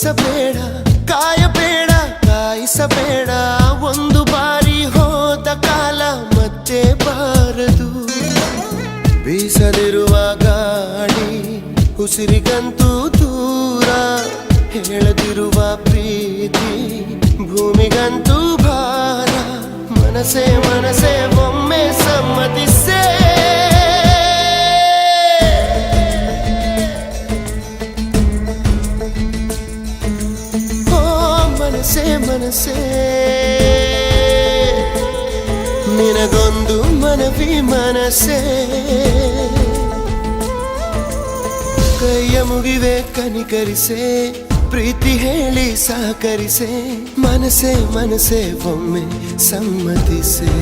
ಬಯಸಬೇಡ ಕಾಯಬೇಡ ಕಾಯಿಸಬೇಡ ಒಂದು ಬಾರಿ ಹೋದ ಕಾಲ ಮತ್ತೆ ಬಾರದು ಬೀಸಲಿರುವ ಗಾಳಿ ಉಸಿರಿಗಂತೂ ದೂರ ಹೇಳದಿರುವ ಪ್ರೀತಿ ಭೂಮಿಗಂತೂ ಭಾರ ಮನಸೇ ಮನಸೇ ಒಮ್ಮೆ ಸಮ್ಮತಿಸೇ ಮನಸೇ ಮನಸೇ ನಿನಗೊಂದು ಮನವಿ ಮನಸೇ ಕೈಯ ಮುಗಿವೆ ಕನಿಕರಿಸೆ ಪ್ರೀತಿ ಹೇಳಿ ಸಹಕರಿಸೆ ಮನಸೇ ಮನಸೇ ಒಮ್ಮೆ ಸಮ್ಮತಿಸೆ